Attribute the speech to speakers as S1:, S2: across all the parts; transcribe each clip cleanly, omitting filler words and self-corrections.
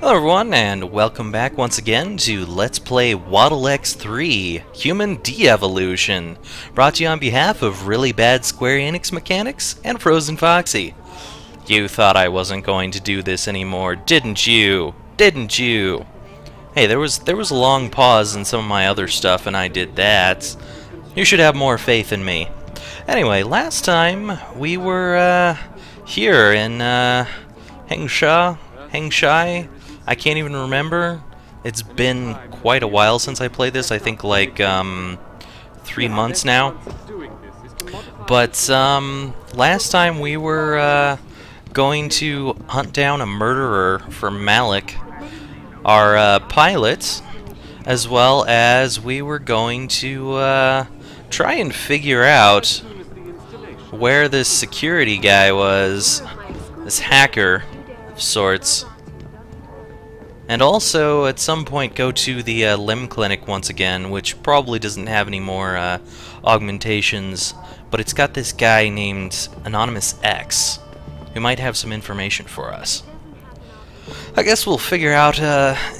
S1: Hello everyone, and welcome back once again to Let's Play Waddle X3 Human De-Evolution, brought to you on behalf of Really Bad Square Enix Mechanics and FrozenFoxy. You thought I wasn't going to do this anymore, didn't you? Didn't you? Hey, there was a long pause in some of my other stuff, and I did that. You should have more faith in me. Anyway, last time we were here in Hengshai. I can't even remember. It's been quite a while since I played this. I think like 3 months now. But last time we were going to hunt down a murderer for Malik, our pilot, as well as we were going to try and figure out where this security guy was, this hacker of sorts. And also, at some point, go to the limb clinic once again, which probably doesn't have any more augmentations, but it's got this guy named Anonymous X, who might have some information for us. I guess we'll figure out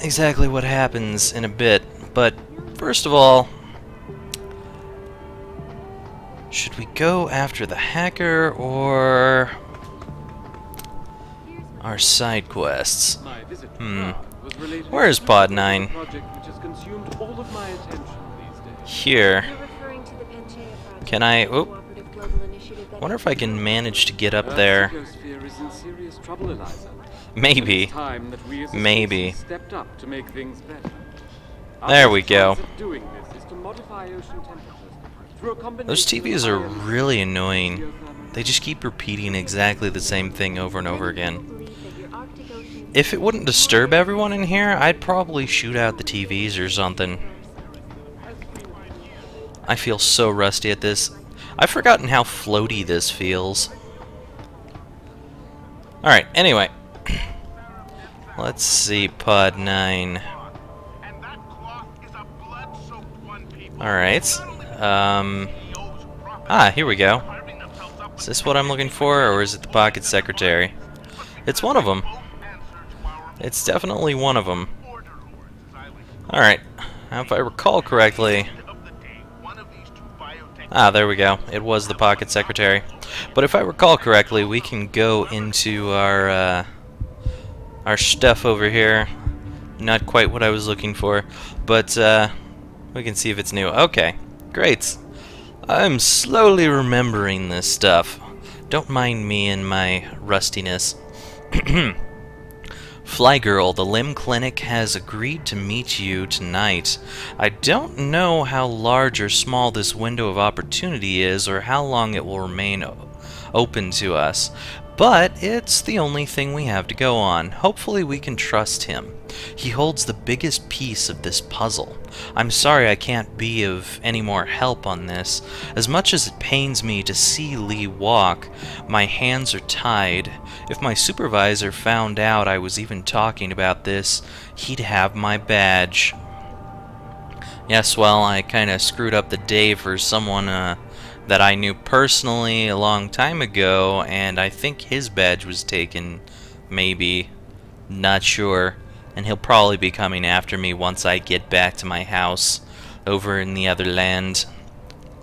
S1: exactly what happens in a bit, but first of all, should we go after the hacker or our side quests? Where is Pod 9? Here. Can I... Oh. Wonder if I can manage to get up there. Maybe. Maybe. There we go. Those TVs are really annoying. They just keep repeating exactly the same thing over and over again. If it wouldn't disturb everyone in here, I'd probably shoot out the TVs or something. I feel so rusty at this. I've forgotten how floaty this feels. Alright, anyway. Let's see, Pod 9. Alright. Here we go. Is this what I'm looking for, or is it the Pocket Secretary? It's one of them. It's definitely one of them. Alright. Now, if I recall correctly... there we go. It was the Pocket Secretary. But if I recall correctly, we can go into our stuff over here. Not quite what I was looking for, but we can see if it's new. Okay, great. I'm slowly remembering this stuff. Don't mind me and my rustiness. Fly Girl, the Limb Clinic has agreed to meet you tonight. I don't know how large or small this window of opportunity is, or how long it will remain open to us, but it's the only thing we have to go on. Hopefully we can trust him. He holds the biggest piece of this puzzle. I'm sorry I can't be of any more help on this. As much as it pains me to see Lee walk, my hands are tied. If my supervisor found out I was even talking about this, he'd have my badge. Yes, well, I kinda screwed up the day for someone that I knew personally a long time ago, and I think his badge was taken, maybe. Not sure. And he'll probably be coming after me once I get back to my house over in the other land.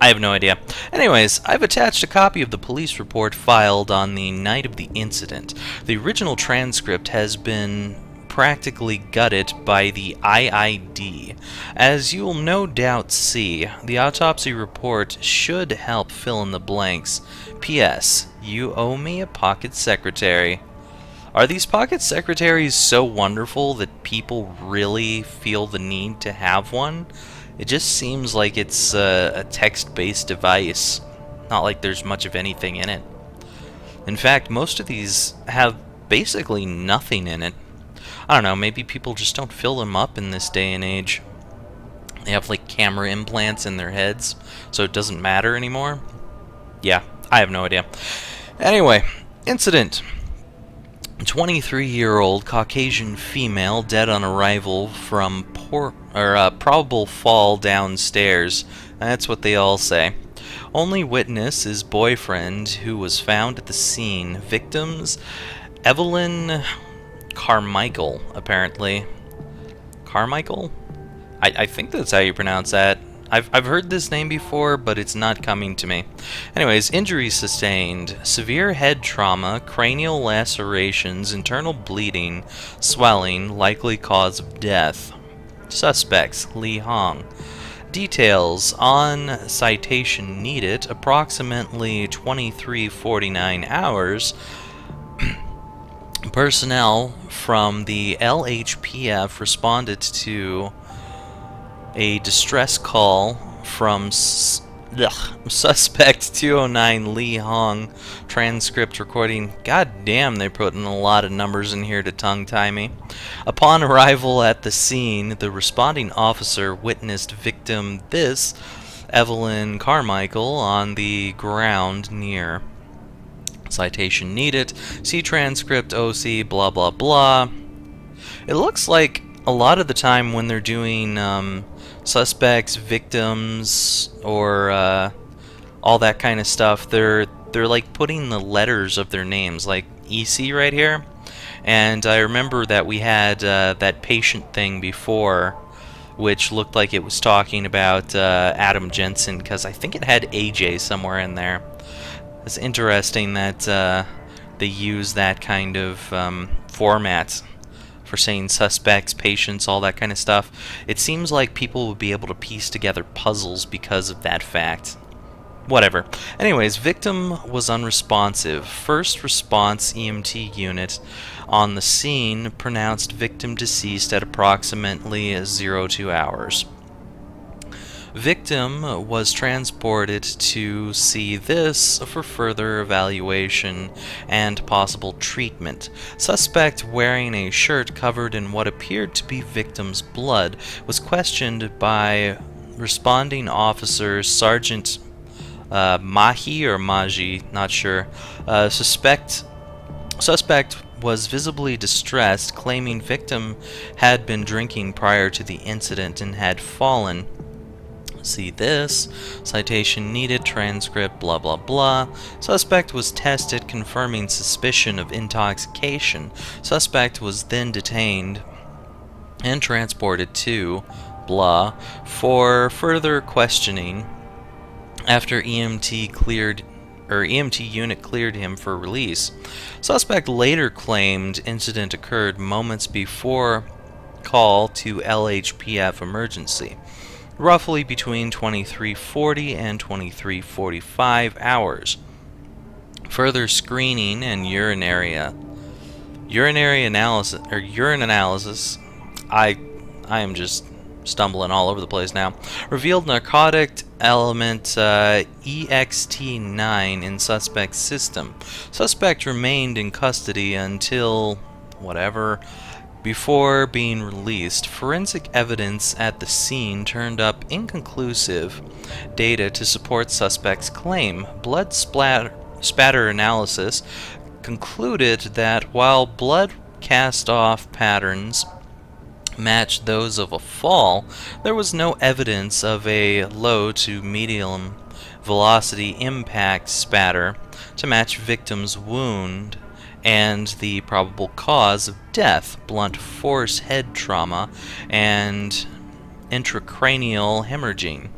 S1: I have no idea. Anyways, I've attached a copy of the police report filed on the night of the incident. The original transcript has been practically gutted by the IID. As you'll no doubt see, the autopsy report should help fill in the blanks. P.S. You owe me a pocket secretary. Are these pocket secretaries so wonderful that people really feel the need to have one? It just seems like it's a text-based device, not like there's much of anything in it. In fact, most of these have basically nothing in it. I don't know, maybe people just don't fill them up in this day and age. They have like camera implants in their heads, so it doesn't matter anymore. Yeah, I have no idea. Anyway, incident. 23-year-old Caucasian female dead on arrival from probable fall downstairs. That's what they all say. Only witness is boyfriend, who was found at the scene. Victims: Evelyn Carmichael, apparently. Carmichael? I think that's how you pronounce that. I've heard this name before, but it's not coming to me. Anyways, injuries sustained. Severe head trauma, cranial lacerations, internal bleeding, swelling, likely cause of death. Suspects, Li Hong. Details on citation needed, approximately 23:49 hours. Personnel from the LHPF responded to a distress call from suspect 209 Li Hong. Transcript recording. God damn, they're putting a lot of numbers in here to tongue-tie me. Upon arrival at the scene, the responding officer witnessed victim Evelyn Carmichael on the ground near. Citation needed. See transcript OC blah blah blah. It looks like a lot of the time when they're doing suspects, victims, or all that kind of stuff, they're like putting the letters of their names, like EC right here. And I remember that we had that patient thing before, which looked like it was talking about Adam Jensen, because I think it had AJ somewhere in there. It's interesting that they use that kind of format for saying suspects, patients, all that kind of stuff. It seems like people would be able to piece together puzzles because of that fact. Whatever. Anyways, victim was unresponsive. First response EMT unit on the scene pronounced victim deceased at approximately 02 hours. Victim was transported to see this for further evaluation and possible treatment. Suspect, wearing a shirt covered in what appeared to be victim's blood, was questioned by responding officer Sergeant Mahi or Maji, not sure. Suspect was visibly distressed, claiming victim had been drinking prior to the incident and had fallen. See this. Citation needed. Transcript blah blah blah. Suspect was tested, confirming suspicion of intoxication. Suspect was then detained and transported to blah for further questioning after EMT unit cleared him for release. Suspect later claimed incident occurred moments before call to LHPF emergency, roughly between 23:40 and 23:45 hours. Further screening and urine analysis. I am just stumbling all over the place now. Revealed narcotic element EXT9 in suspect's system. Suspect remained in custody until whatever before being released. Forensic evidence at the scene turned up inconclusive data to support suspect's claim. Blood spatter analysis concluded that while blood cast-off patterns matched those of a fall, there was no evidence of a low to medium velocity impact spatter to match victim's wound and the probable cause of death: blunt force head trauma and intracranial hemorrhaging.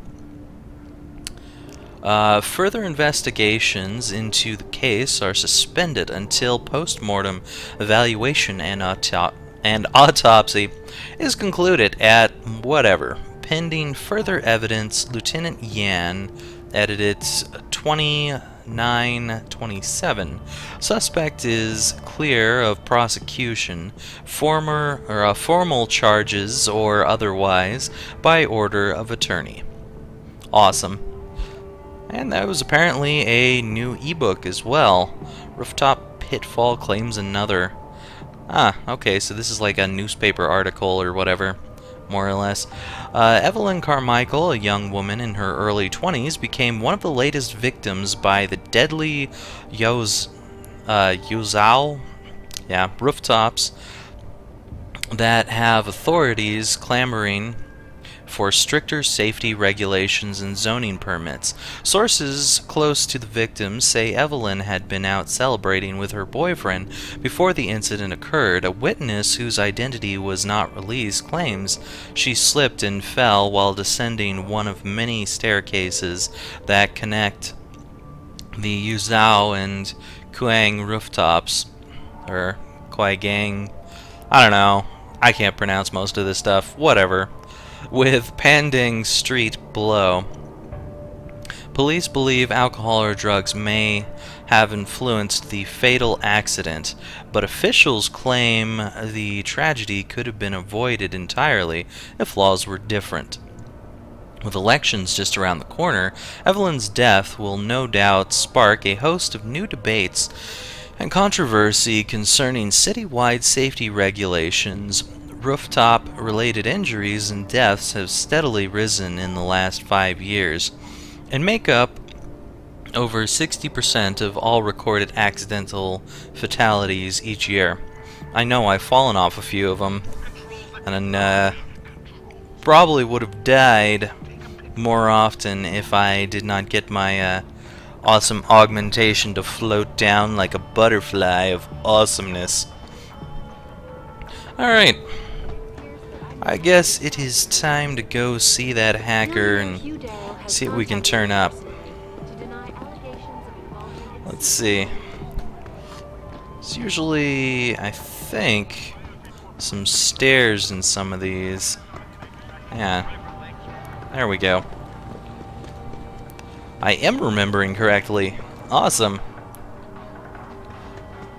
S1: Further investigations into the case are suspended until post-mortem evaluation and autopsy is concluded at whatever. Pending further evidence, Lieutenant Yan edited 29/27. Suspect is clear of prosecution, formal charges or otherwise, by order of attorney. Awesome. And that was apparently a new ebook as well. Rooftop Pitfall claims another. Ah, okay, so this is like a newspaper article or whatever, more or less. Evelyn Carmichael, a young woman in her early 20s, became one of the latest victims by the deadly Yuzhou rooftops that have authorities clamoring for stricter safety regulations and zoning permits. Sources close to the victims say Evelyn had been out celebrating with her boyfriend before the incident occurred. A witness whose identity was not released claims she slipped and fell while descending one of many staircases that connect the Yuzhou and Kuang rooftops, or Kuaigang, I don't know, I can't pronounce most of this stuff, whatever, with Panding Street below. Police believe alcohol or drugs may have influenced the fatal accident, but officials claim the tragedy could have been avoided entirely if laws were different. With elections just around the corner, Evelyn's death will no doubt spark a host of new debates and controversy concerning citywide safety regulations. Rooftop-related injuries and deaths have steadily risen in the last 5 years and make up over 60% of all recorded accidental fatalities each year. I know I've fallen off a few of them, and probably would have died more often if I did not get my awesome augmentation to float down like a butterfly of awesomeness. Alright, I guess it is time to go see that hacker and see what we can turn up. Let's see. It's usually, I think, some stairs in some of these. Yeah, there we go. I am remembering correctly. Awesome.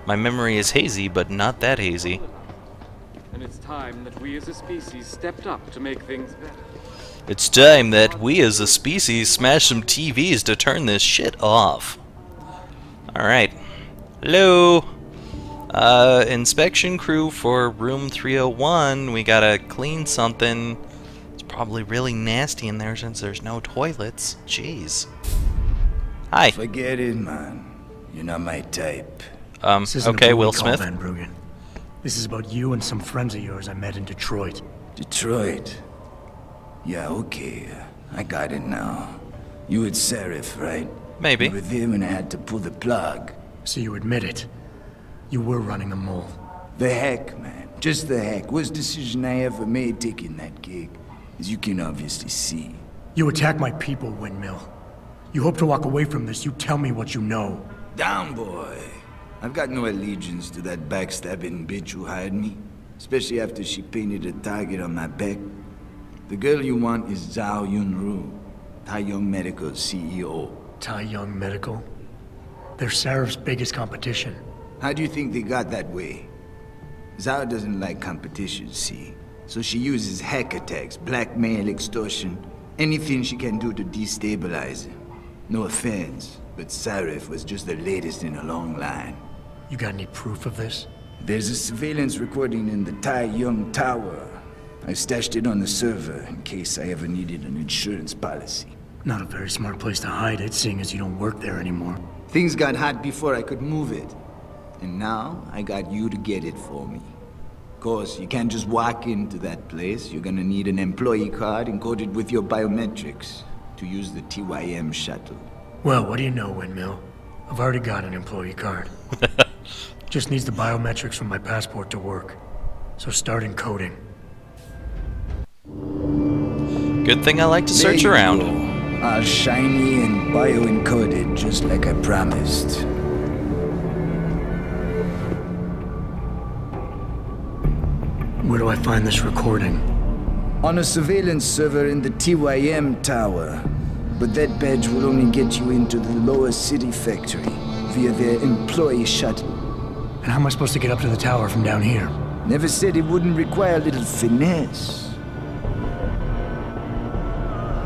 S1: My memory is hazy, but not that hazy.
S2: And it's time that we as a species stepped up to make things better.
S1: It's time that we as a species smash some TVs to turn this shit off. Alright. Hello? Inspection crew for room 301. We gotta clean something. Probably really nasty in there since there's no toilets. Jeez. Hi.
S3: Forget it, man. You're not my type.
S1: Okay, Will Smith.
S4: Van Bruggen. This is about you and some friends of yours I met in Detroit.
S3: Detroit? Yeah, okay. I got it now. You with Seraph, right?
S1: Maybe.
S3: You were there when I had to pull the plug.
S4: So you admit it. You were running the mole.
S3: The heck, man. Just the heck. Worst decision I ever made taking that gig. As you can obviously see.
S4: You attack my people, Windmill. You hope to walk away from this, you tell me what you know.
S3: Down, boy. I've got no allegiance to that backstabbing bitch who hired me. Especially after she painted a target on my back. The girl you want is Zhao Yunru, Taiyong Medical's CEO.
S4: Taiyong Medical? They're Seraph's biggest competition.
S3: How do you think they got that way? Zhao doesn't like competition, see? So she uses hack attacks, blackmail, extortion, anything she can do to destabilize him. No offense, but Seraph was just the latest in a long line.
S4: You got any proof of this?
S3: There's a surveillance recording in the Tai Yong Tower. I stashed it on the server in case I ever needed an insurance policy.
S4: Not a very smart place to hide it, seeing as you don't work there anymore.
S3: Things got hot before I could move it. And now, I got you to get it for me. Of course, you can't just walk into that place. You're gonna need an employee card encoded with your biometrics to use the TYM shuttle.
S4: Well, what do you know, Windmill? I've already got an employee card. Just needs the biometrics from my passport to work. So start encoding.
S1: Good thing I like to search
S3: There you
S1: around.
S3: go. All shiny and bio-encoded, just like I promised.
S4: Where do I find this recording?
S3: On a surveillance server in the TYM tower. But that badge will only get you into the lower city factory via their employee shuttle.
S4: And how am I supposed to get up to the tower from down here?
S3: Never said it wouldn't require a little finesse.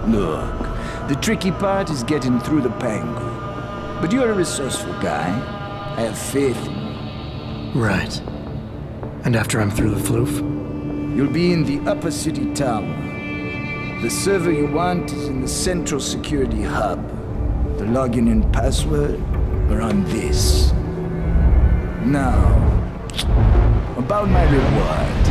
S3: Look, the tricky part is getting through the Pangu. But you're a resourceful guy. I have faith in you.
S4: Right. And after I'm through the floof?
S3: You'll be in the upper city tower. The server you want is in the central security hub. The login and password are on this. Now, about my reward.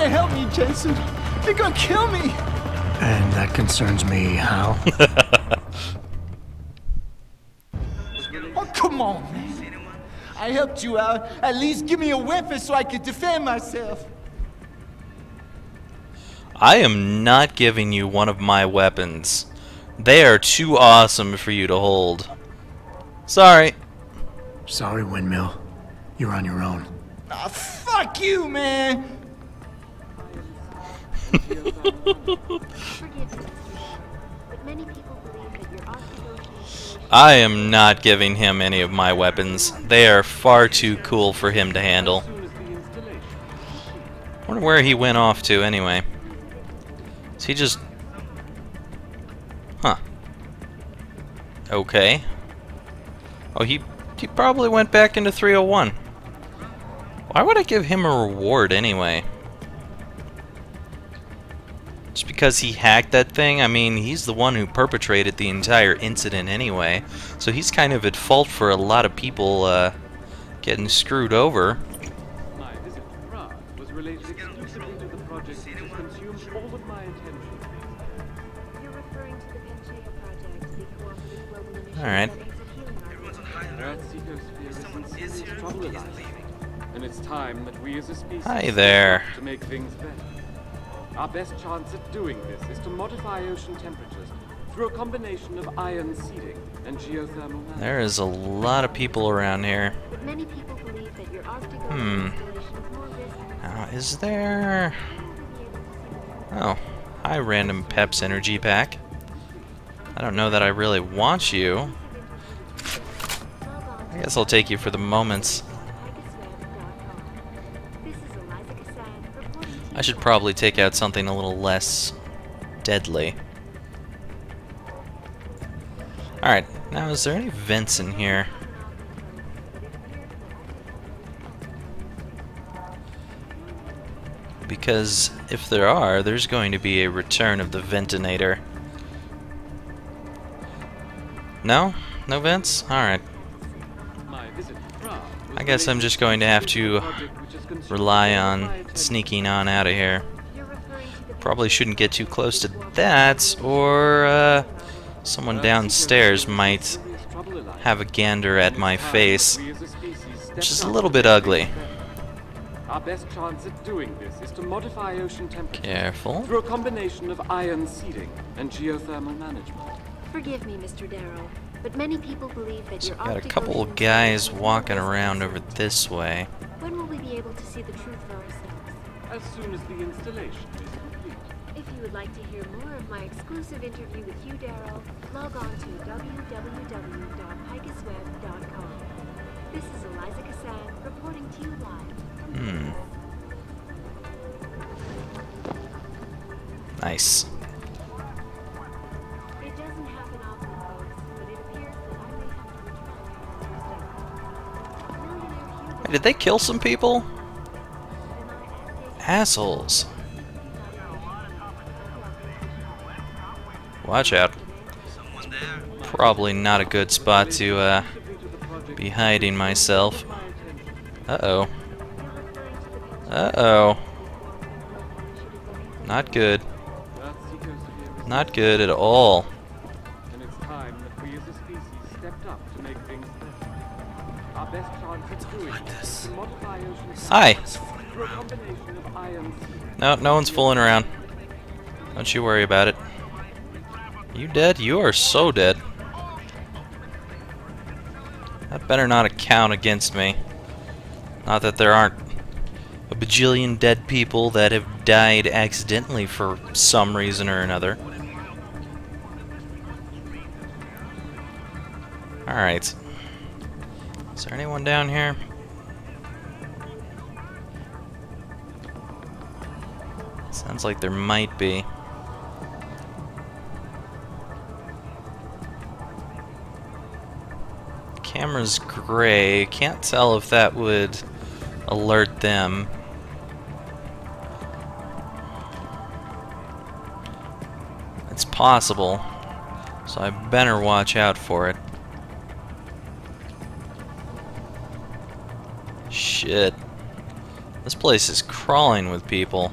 S3: gotta help me, Jason. They're gonna kill me.
S4: And that concerns me, how?
S3: Oh, come on, man. I helped you out. At least give me a weapon so I can defend myself.
S1: I am not giving you one of my weapons. They are too awesome for you to hold. Sorry.
S4: Sorry, Windmill. You're on your own.
S3: Ah, fuck you, man.
S5: Forgive me, Mr. Shaw, but many people believe that your off-the-road installation...
S1: I am not giving him any of my weapons. They are far too cool for him to handle. Wonder where he went off to anyway. Is he just... Huh. Okay. Oh, he probably went back into 301. Why would I give him a reward anyway? Just because he hacked that thing? I mean, he's the one who perpetrated the entire incident anyway. So he's kind of at fault for a lot of people getting screwed over.
S2: My visit to Prague was related exclusively to the project which has consumed all of my attention.
S5: You're referring to the Panchaea project, the cooperative global initiative
S1: Alright.
S5: that aims at healing our
S2: Earth's ecosphere is in serious trouble, Eliza. And it's time that we as a species
S1: Hi there.
S2: step up to make things better. Our best chance at doing this is to modify ocean temperatures through a combination of ion seeding and geothermal management.
S1: There is a lot of people around here.
S5: But many people believe that your Arctic
S1: Hmm.
S5: installation is more risky.
S1: Now, is there... Oh. Hi, random Peps energy pack. I don't know that I really want you. I guess I'll take you for the moments. I should probably take out something a little less deadly. Alright, now is there any vents in here? Because if there are, there's going to be a return of the ventinator. No? No vents? Alright.
S2: My visit to Prague was
S1: I guess I'm just going to have to rely on sneaking on out of here. Probably shouldn't get too close to that, or someone downstairs might have a gander at my face, which is a little bit ugly.
S2: Our best chance at doing this is to modify ocean temperatures
S1: Careful.
S2: through a combination of ion seeding and geothermal management.
S5: Forgive me, Mr. Darrow, but many people believe that your
S1: Got a
S5: Arctic
S1: couple of
S5: Ocean
S1: guys
S5: installation is
S1: walking
S5: more
S1: around
S5: risky.
S1: over this way.
S5: When will we be able to see the truth for ourselves?
S2: As soon as the installation is complete.
S5: If you would like to hear more of my exclusive interview with you, Darrow, log on to www.picusweb.com. This is Eliza Cassan reporting to you live.
S1: Nice.
S5: It doesn't happen often, folks, but it appears that I may have to retract my Millionaire Hugh
S1: Did they kill some people?
S5: denied
S1: Assholes. Watch out. Probably not a good spot to be hiding myself. Uh-oh. Uh-oh. Not good. Not good at all.
S2: And it's time that we as a species stepped up to make things better. Our best chance at doing this is to modify ocean
S1: Hi.
S2: through a combination of ion seeding.
S1: No one's fooling around. Don't you worry about it. You dead? You are so dead. That better not count against me. Not that there aren't a bajillion dead people that have died accidentally for some reason or another. Alright. Is there anyone down here? Sounds like there might be. Camera's gray. Can't tell if that would alert them. It's possible, so I better watch out for it. Shit. This place is crawling with people.